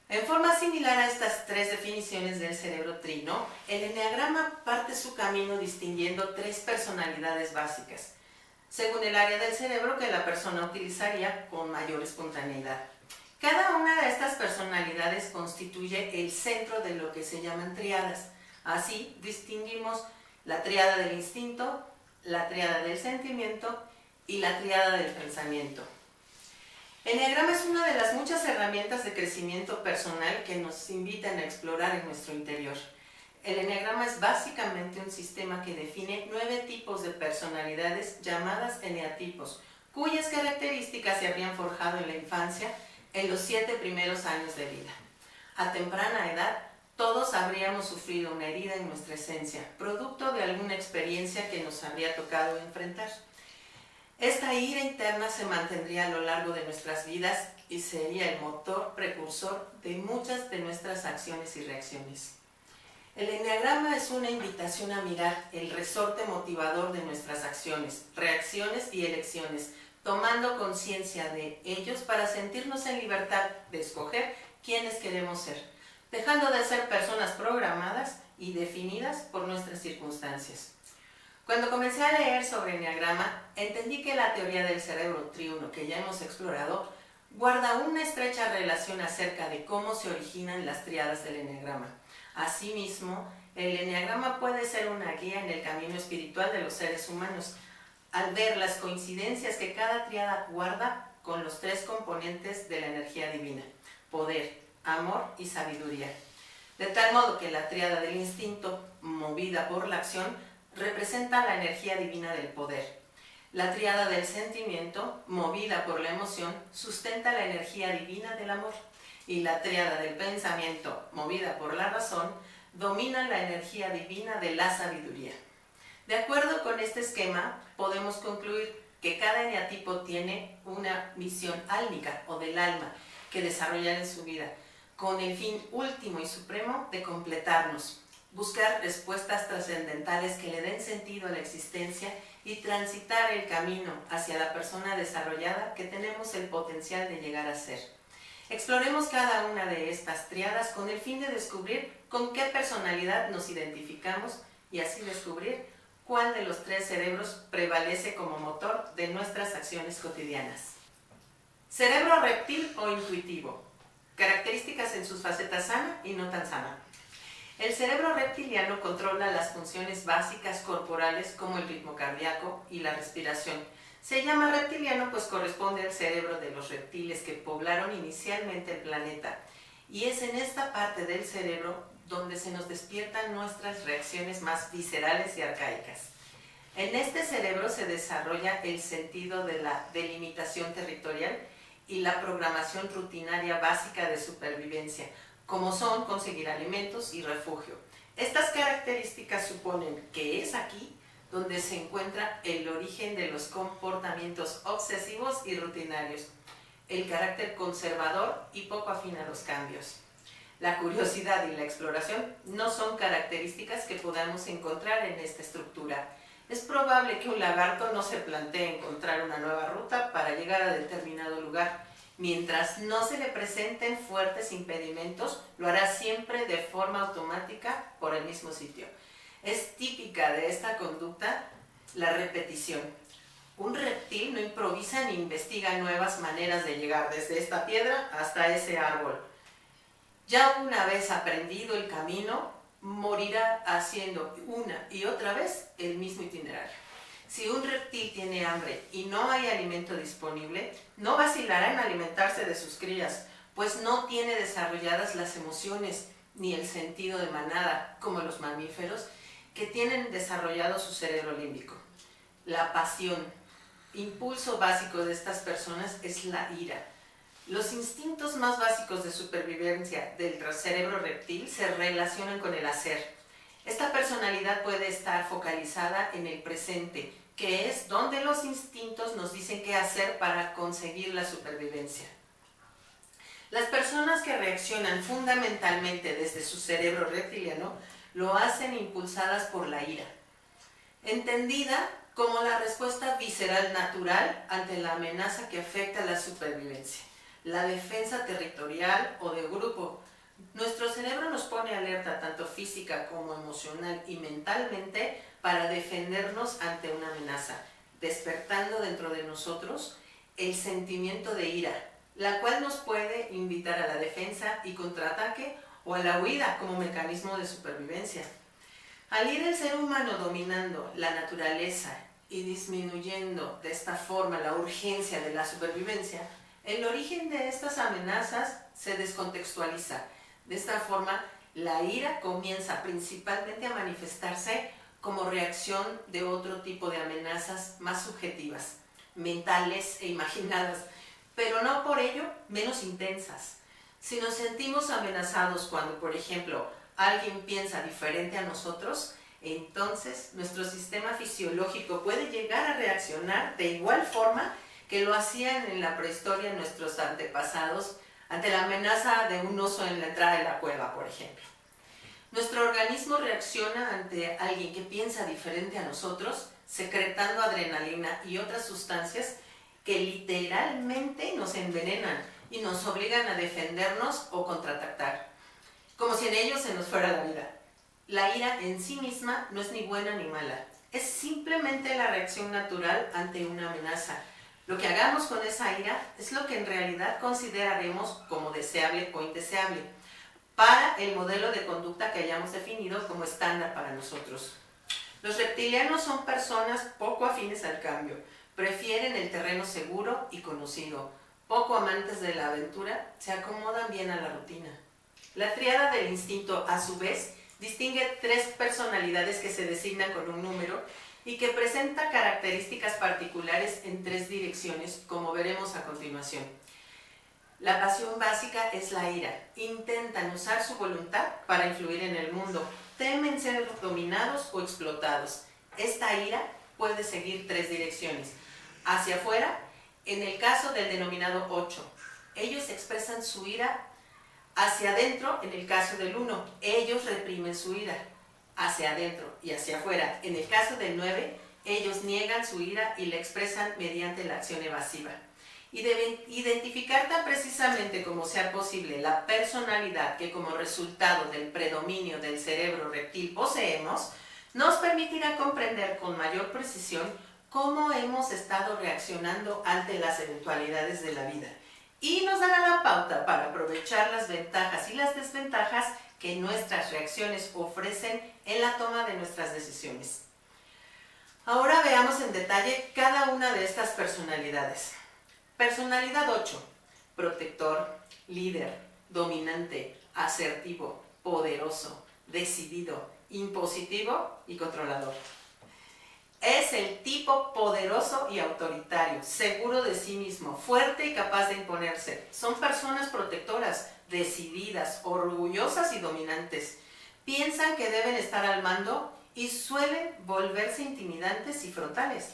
En forma similar a estas tres definiciones del cerebro trino, el eneagrama parte su camino distinguiendo tres personalidades básicas, según el área del cerebro que la persona utilizaría con mayor espontaneidad. Cada una de estas personalidades constituye el centro de lo que se llaman tríadas. Así distinguimos la tríada del instinto, la tríada del sentimiento y la tríada del pensamiento. El eneagrama es una de las muchas herramientas de crecimiento personal que nos invitan a explorar en nuestro interior. El eneagrama es básicamente un sistema que define 9 tipos de personalidades llamadas eneatipos, cuyas características se habrían forjado en la infancia en los 7 primeros años de vida. A temprana edad, todos habríamos sufrido una herida en nuestra esencia, producto de alguna experiencia que nos habría tocado enfrentar. Esta ira interna se mantendría a lo largo de nuestras vidas y sería el motor precursor de muchas de nuestras acciones y reacciones. El eneagrama es una invitación a mirar el resorte motivador de nuestras acciones, reacciones y elecciones, tomando conciencia de ellos para sentirnos en libertad de escoger quiénes queremos ser, dejando de ser personas programadas y definidas por nuestras circunstancias. Cuando comencé a leer sobre eneagrama, entendí que la teoría del cerebro triuno que ya hemos explorado guarda una estrecha relación acerca de cómo se originan las tríadas del eneagrama. Asimismo, el eneagrama puede ser una guía en el camino espiritual de los seres humanos, al ver las coincidencias que cada tríada guarda con los 3 componentes de la energía divina: poder, amor y sabiduría. De tal modo que la tríada del instinto, movida por la acción, representa la energía divina del poder. La tríada del sentimiento, movida por la emoción, sustenta la energía divina del amor. Y la tríada del pensamiento, movida por la razón, domina la energía divina de la sabiduría. De acuerdo con este esquema, podemos concluir que cada eneatipo tiene una misión álmica o del alma que desarrollar en su vida, con el fin último y supremo de completarnos, buscar respuestas trascendentales que le den sentido a la existencia y transitar el camino hacia la persona desarrollada que tenemos el potencial de llegar a ser. Exploremos cada una de estas tríadas con el fin de descubrir con qué personalidad nos identificamos y así descubrir cuál de los 3 cerebros prevalece como motor de nuestras acciones cotidianas. Cerebro reptil o intuitivo. Características en sus facetas sana y no tan sana. El cerebro reptiliano controla las funciones básicas corporales como el ritmo cardíaco y la respiración. Se llama reptiliano pues corresponde al cerebro de los reptiles que poblaron inicialmente el planeta, y es en esta parte del cerebro donde se nos despiertan nuestras reacciones más viscerales y arcaicas. En este cerebro se desarrolla el sentido de la delimitación territorial y la programación rutinaria básica de supervivencia, como son conseguir alimentos y refugio. Estas características suponen que es aquí donde se encuentra el origen de los comportamientos obsesivos y rutinarios, el carácter conservador y poco afín a los cambios. La curiosidad y la exploración no son características que podamos encontrar en esta estructura. Es probable que un lagarto no se plantee encontrar una nueva ruta para llegar a determinado lugar. Mientras no se le presenten fuertes impedimentos, lo hará siempre de forma automática por el mismo sitio. Es típica de esta conducta la repetición. Un reptil no improvisa ni investiga nuevas maneras de llegar desde esta piedra hasta ese árbol. Ya una vez aprendido el camino, morirá haciendo una y otra vez el mismo itinerario. Si un reptil tiene hambre y no hay alimento disponible, no vacilará en alimentarse de sus crías, pues no tiene desarrolladas las emociones ni el sentido de manada, como los mamíferos, que tienen desarrollado su cerebro límbico. La pasión, impulso básico de estas personas, es la ira. Los instintos más básicos de supervivencia del cerebro reptil se relacionan con el hacer. Esta personalidad puede estar focalizada en el presente, que es donde los instintos nos dicen qué hacer para conseguir la supervivencia. Las personas que reaccionan fundamentalmente desde su cerebro reptiliano lo hacen impulsadas por la ira, entendida como la respuesta visceral natural ante la amenaza que afecta a la supervivencia. la defensa territorial o de grupo. Nuestro cerebro nos pone alerta tanto física como emocional y mentalmente para defendernos ante una amenaza, despertando dentro de nosotros el sentimiento de ira, la cual nos puede invitar a la defensa y contraataque o a la huida como mecanismo de supervivencia. Al ir el ser humano dominando la naturaleza y disminuyendo de esta forma la urgencia de la supervivencia, el origen de estas amenazas se descontextualiza. De esta forma, la ira comienza principalmente a manifestarse como reacción de otro tipo de amenazas más subjetivas, mentales e imaginadas, pero no por ello menos intensas. Si nos sentimos amenazados cuando, por ejemplo, alguien piensa diferente a nosotros, entonces nuestro sistema fisiológico puede llegar a reaccionar de igual forma que lo hacían en la prehistoria nuestros antepasados ante la amenaza de un oso en la entrada de la cueva, por ejemplo. Nuestro organismo reacciona ante alguien que piensa diferente a nosotros, secretando adrenalina y otras sustancias que literalmente nos envenenan y nos obligan a defendernos o contraatacar, como si en ellos se nos fuera la vida. La ira en sí misma no es ni buena ni mala, es simplemente la reacción natural ante una amenaza. Lo que hagamos con esa ira es lo que en realidad consideraremos como deseable o indeseable para el modelo de conducta que hayamos definido como estándar para nosotros. Los reptilianos son personas poco afines al cambio, prefieren el terreno seguro y conocido, poco amantes de la aventura, se acomodan bien a la rutina. La tríada del instinto, a su vez, distingue tres personalidades que se designan con un número y que presenta características particulares en tres direcciones, como veremos a continuación. La pasión básica es la ira. Intentan usar su voluntad para influir en el mundo. Temen ser dominados o explotados. Esta ira puede seguir tres direcciones. Hacia afuera, en el caso del denominado 8, ellos expresan su ira. Hacia adentro, en el caso del 1, ellos reprimen su ira. Hacia adentro y hacia afuera, en el caso del 9, ellos niegan su ira y la expresan mediante la acción evasiva. Y deben identificar tan precisamente como sea posible la personalidad que como resultado del predominio del cerebro reptil poseemos, nos permitirá comprender con mayor precisión cómo hemos estado reaccionando ante las eventualidades de la vida y nos dará la pauta para aprovechar las ventajas y las desventajas que nuestras reacciones ofrecen en la toma de nuestras decisiones. Ahora veamos en detalle cada una de estas personalidades. Personalidad 8. Protector, líder, dominante, asertivo, poderoso, decidido, impositivo y controlador. Es el tipo poderoso y autoritario, seguro de sí mismo, fuerte y capaz de imponerse. Son personas protectoras, decididas, orgullosas y dominantes. Piensan que deben estar al mando y suelen volverse intimidantes y frontales.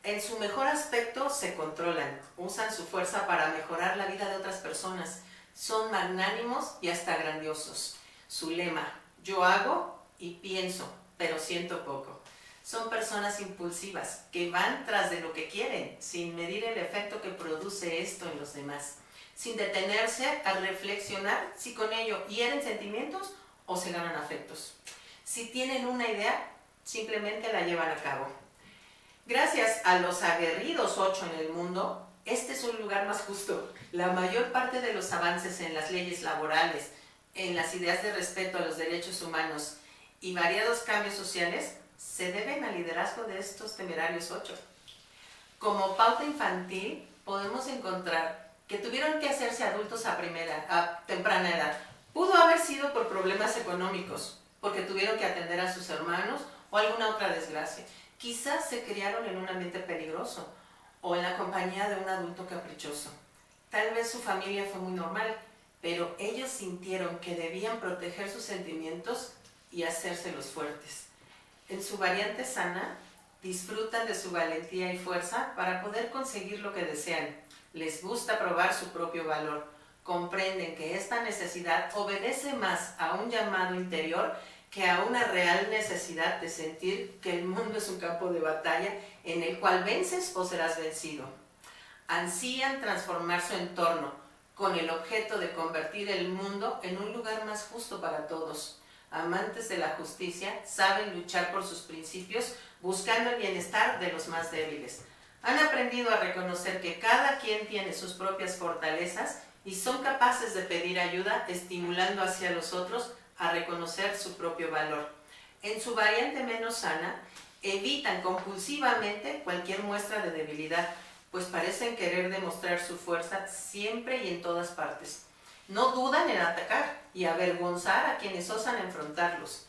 En su mejor aspecto se controlan, usan su fuerza para mejorar la vida de otras personas. Son magnánimos y hasta grandiosos. Su lema, yo hago y pienso, pero siento poco. Son personas impulsivas que van tras de lo que quieren, sin medir el efecto que produce esto en los demás, sin detenerse a reflexionar si con ello hieren sentimientos o se ganan afectos. Si tienen una idea, simplemente la llevan a cabo. Gracias a los aguerridos 8 en el mundo, este es un lugar más justo. La mayor parte de los avances en las leyes laborales, en las ideas de respeto a los derechos humanos y variados cambios sociales se deben al liderazgo de estos temerarios 8. Como pauta infantil, podemos encontrar que tuvieron que hacerse adultos a temprana edad. Pudo haber sido por problemas económicos, porque tuvieron que atender a sus hermanos o alguna otra desgracia. Quizás se criaron en un ambiente peligroso o en la compañía de un adulto caprichoso. Tal vez su familia fue muy normal, pero ellos sintieron que debían proteger sus sentimientos y hacérselos fuertes. En su variante sana, disfrutan de su valentía y fuerza para poder conseguir lo que desean. Les gusta probar su propio valor. Comprenden que esta necesidad obedece más a un llamado interior que a una real necesidad de sentir que el mundo es un campo de batalla en el cual vences o serás vencido. Ansían transformar su entorno, con el objeto de convertir el mundo en un lugar más justo para todos. Amantes de la justicia, saben luchar por sus principios, buscando el bienestar de los más débiles. Han aprendido a reconocer que cada quien tiene sus propias fortalezas y son capaces de pedir ayuda, estimulando hacia los otros a reconocer su propio valor. En su variante menos sana, evitan compulsivamente cualquier muestra de debilidad, pues parecen querer demostrar su fuerza siempre y en todas partes. No dudan en atacar y avergonzar a quienes osan enfrentarlos.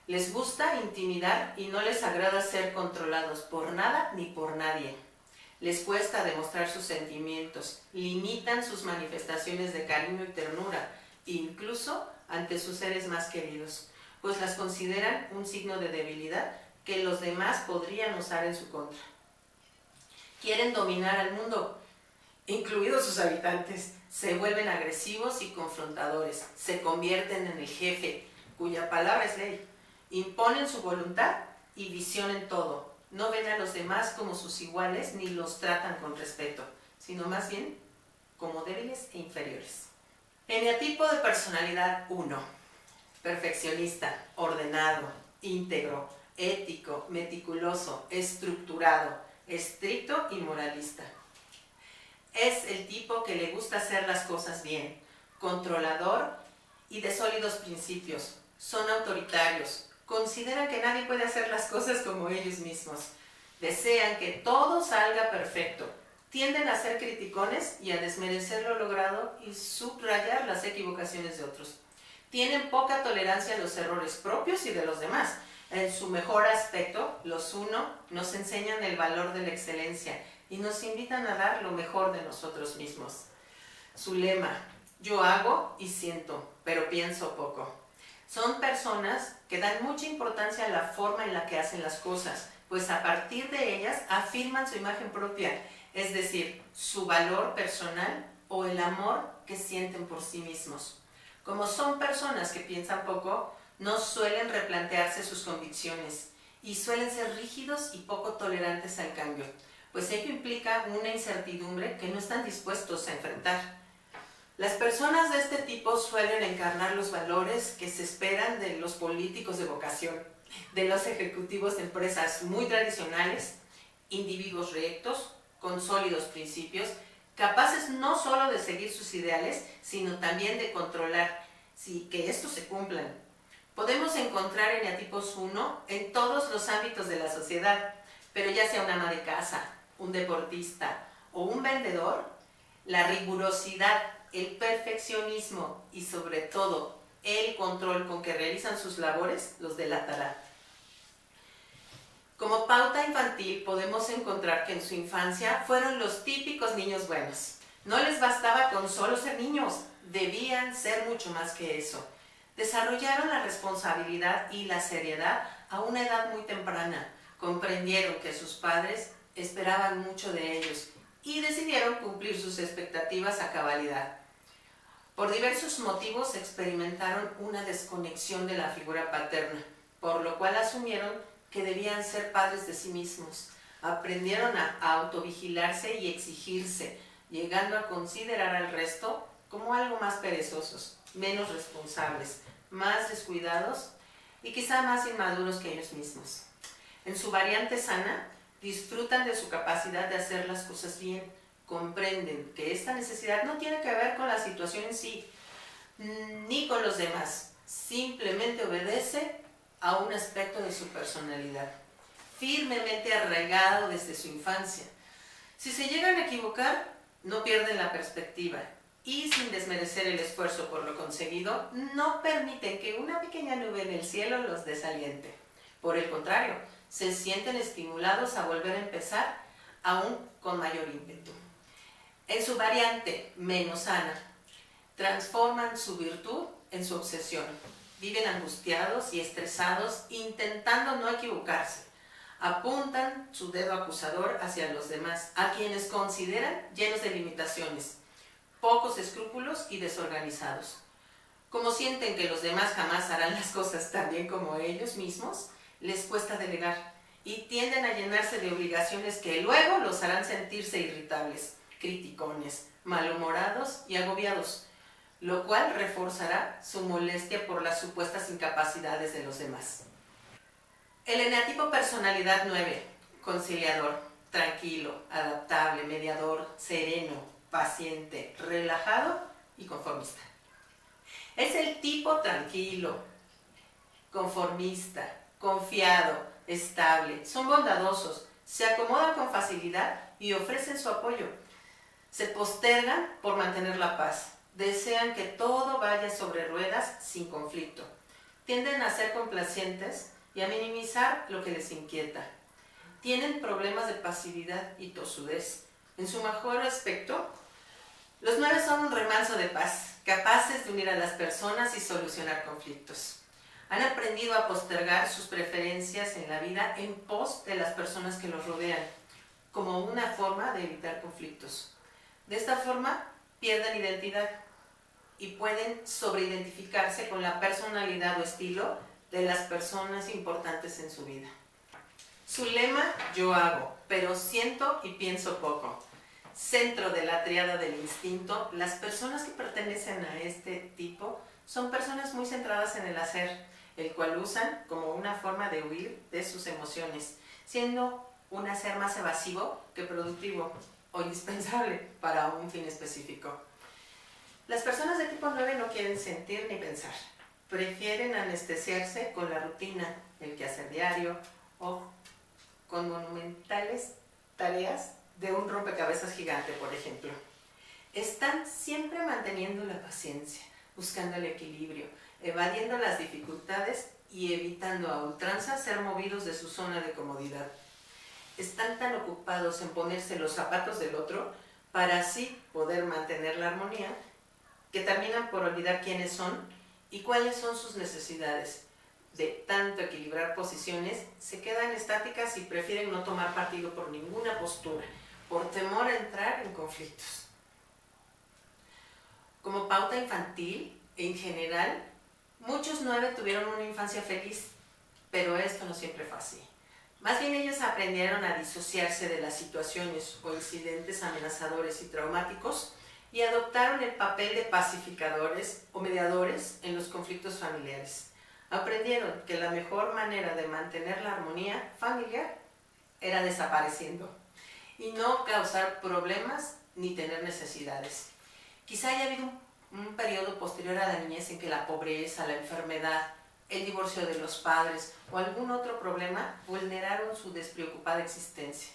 Les gusta intimidar y no les agrada ser controlados por nada ni por nadie. Les cuesta demostrar sus sentimientos, limitan sus manifestaciones de cariño y ternura, incluso ante sus seres más queridos, pues las consideran un signo de debilidad que los demás podrían usar en su contra. Quieren dominar al mundo, incluidos sus habitantes. Se vuelven agresivos y confrontadores, se convierten en el jefe, cuya palabra es ley. Imponen su voluntad y visión en todo. No ven a los demás como sus iguales ni los tratan con respeto, sino más bien como débiles e inferiores. Eneatipo de personalidad 1. Perfeccionista, ordenado, íntegro, ético, meticuloso, estructurado, estricto y moralista. Es el tipo que le gusta hacer las cosas bien, controlador y de sólidos principios. Son autoritarios, consideran que nadie puede hacer las cosas como ellos mismos. Desean que todo salga perfecto. Tienden a ser criticones y a desmerecer lo logrado y subrayar las equivocaciones de otros. Tienen poca tolerancia a los errores propios y de los demás. En su mejor aspecto, los uno nos enseñan el valor de la excelencia y nos invitan a dar lo mejor de nosotros mismos. Su lema: yo hago y siento, pero pienso poco. Son personas que dan mucha importancia a la forma en la que hacen las cosas, pues a partir de ellas afirman su imagen propia, es decir, su valor personal o el amor que sienten por sí mismos. Como son personas que piensan poco, no suelen replantearse sus convicciones y suelen ser rígidos y poco tolerantes al cambio, pues ello implica una incertidumbre que no están dispuestos a enfrentar. Las personas de este tipo suelen encarnar los valores que se esperan de los políticos de vocación, de los ejecutivos de empresas muy tradicionales, individuos rectos, con sólidos principios, capaces no solo de seguir sus ideales, sino también de controlar que estos se cumplan. Podemos encontrar eneatipos 1 en todos los ámbitos de la sociedad, pero ya sea una ama de casa, un deportista o un vendedor, la rigurosidad, el perfeccionismo y sobre todo el control con que realizan sus labores los delatará. Como pauta infantil podemos encontrar que en su infancia fueron los típicos niños buenos. No les bastaba con solo ser niños, debían ser mucho más que eso. Desarrollaron la responsabilidad y la seriedad a una edad muy temprana. Comprendieron que sus padres esperaban mucho de ellos y decidieron cumplir sus expectativas a cabalidad. Por diversos motivos experimentaron una desconexión de la figura paterna, por lo cual asumieron que debían ser padres de sí mismos. Aprendieron a autovigilarse y exigirse, llegando a considerar al resto como algo más perezosos, menos responsables, más descuidados y quizá más inmaduros que ellos mismos. En su variante sana, disfrutan de su capacidad de hacer las cosas bien, comprenden que esta necesidad no tiene que ver con la situación en sí, ni con los demás, simplemente obedece a un aspecto de su personalidad, firmemente arraigado desde su infancia. Si se llegan a equivocar, no pierden la perspectiva y, sin desmerecer el esfuerzo por lo conseguido, no permiten que una pequeña nube en el cielo los desaliente. Por el contrario, se sienten estimulados a volver a empezar aún con mayor ímpetu. En su variante menos sana, transforman su virtud en su obsesión. Viven angustiados y estresados, intentando no equivocarse. Apuntan su dedo acusador hacia los demás, a quienes consideran llenos de limitaciones, pocos escrúpulos y desorganizados. Como sienten que los demás jamás harán las cosas tan bien como ellos mismos, les cuesta delegar y tienden a llenarse de obligaciones que luego los harán sentirse irritables, criticones, malhumorados y agobiados, lo cual reforzará su molestia por las supuestas incapacidades de los demás. El eneatipo personalidad 9, conciliador, tranquilo, adaptable, mediador, sereno, paciente, relajado y conformista. Es el tipo tranquilo, conformista, confiado, estable, son bondadosos, se acomodan con facilidad y ofrecen su apoyo. Se postergan por mantener la paz, desean que todo vaya sobre ruedas sin conflicto. Tienden a ser complacientes y a minimizar lo que les inquieta. Tienen problemas de pasividad y tosudez. En su mejor aspecto, los 9 son un remanso de paz, capaces de unir a las personas y solucionar conflictos. Han aprendido a postergar sus preferencias en la vida en pos de las personas que los rodean, como una forma de evitar conflictos. De esta forma, pierden identidad y pueden sobreidentificarse con la personalidad o estilo de las personas importantes en su vida. Su lema: yo hago, pero siento y pienso poco. Centro de la tríada del instinto, las personas que pertenecen a este tipo son personas muy centradas en el hacer, el cual usan como una forma de huir de sus emociones, siendo un hacer más evasivo que productivo o indispensable para un fin específico. Las personas de tipo 9 no quieren sentir ni pensar, prefieren anestesiarse con la rutina, el quehacer diario o con monumentales tareas de un rompecabezas gigante, por ejemplo. Están siempre manteniendo la paciencia, buscando el equilibrio, evadiendo las dificultades y evitando a ultranza ser movidos de su zona de comodidad. Están tan ocupados en ponerse los zapatos del otro para así poder mantener la armonía, que terminan por olvidar quiénes son y cuáles son sus necesidades. De tanto equilibrar posiciones, se quedan estáticas y prefieren no tomar partido por ninguna postura, por temor a entrar en conflictos. Como pauta infantil, en general, muchos 9 tuvieron una infancia feliz, pero esto no siempre fue así. Más bien ellos aprendieron a disociarse de las situaciones o incidentes amenazadores y traumáticos y adoptaron el papel de pacificadores o mediadores en los conflictos familiares. Aprendieron que la mejor manera de mantener la armonía familiar era desapareciendo y no causar problemas ni tener necesidades. Quizá haya habido un periodo posterior a la niñez en que la pobreza, la enfermedad, el divorcio de los padres o algún otro problema vulneraron su despreocupada existencia.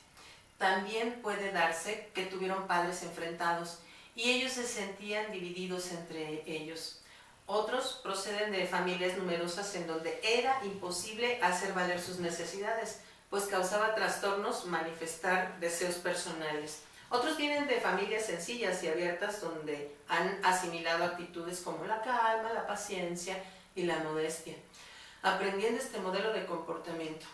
También puede darse que tuvieron padres enfrentados y ellos se sentían divididos entre ellos. Otros proceden de familias numerosas en donde era imposible hacer valer sus necesidades, pues causaba trastornos manifestar deseos personales. Otros vienen de familias sencillas y abiertas donde han asimilado actitudes como la calma, la paciencia y la modestia, aprendiendo este modelo de comportamiento.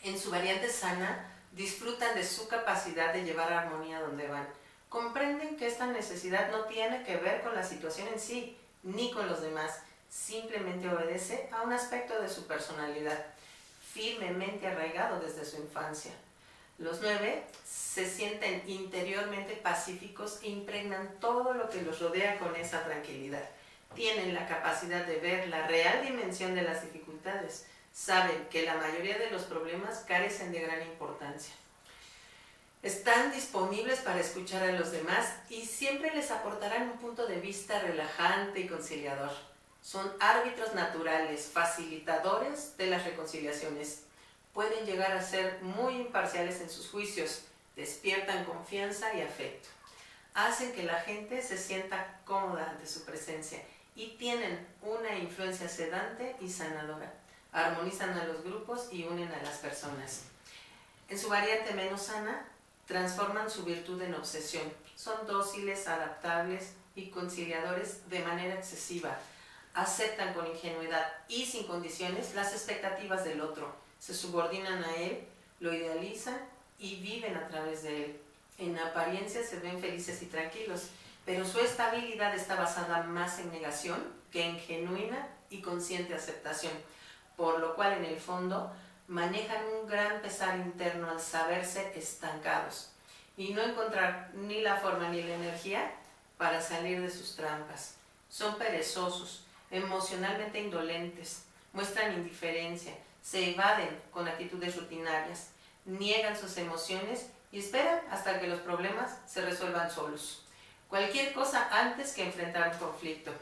En su variante sana, disfrutan de su capacidad de llevar armonía donde van. Comprenden que esta necesidad no tiene que ver con la situación en sí, ni con los demás, simplemente obedece a un aspecto de su personalidad, firmemente arraigado desde su infancia. Los 9 se sienten interiormente pacíficos e impregnan todo lo que los rodea con esa tranquilidad. Tienen la capacidad de ver la real dimensión de las dificultades. Saben que la mayoría de los problemas carecen de gran importancia. Están disponibles para escuchar a los demás y siempre les aportarán un punto de vista relajante y conciliador. Son árbitros naturales, facilitadores de las reconciliaciones. Pueden llegar a ser muy imparciales en sus juicios, despiertan confianza y afecto. Hacen que la gente se sienta cómoda ante su presencia y tienen una influencia sedante y sanadora. Armonizan a los grupos y unen a las personas. En su variante menos sana, transforman su virtud en obsesión. Son dóciles, adaptables y conciliadores de manera excesiva. Aceptan con ingenuidad y sin condiciones las expectativas del otro. Se subordinan a él, lo idealizan y viven a través de él. En apariencia se ven felices y tranquilos, pero su estabilidad está basada más en negación que en genuina y consciente aceptación, por lo cual en el fondo manejan un gran pesar interno al saberse estancados. y no encontrar ni la forma ni la energía para salir de sus trampas. Son perezosos, emocionalmente indolentes, muestran indiferencia, se evaden con actitudes rutinarias, niegan sus emociones y esperan hasta que los problemas se resuelvan solos. Cualquier cosa antes que enfrentar un conflicto.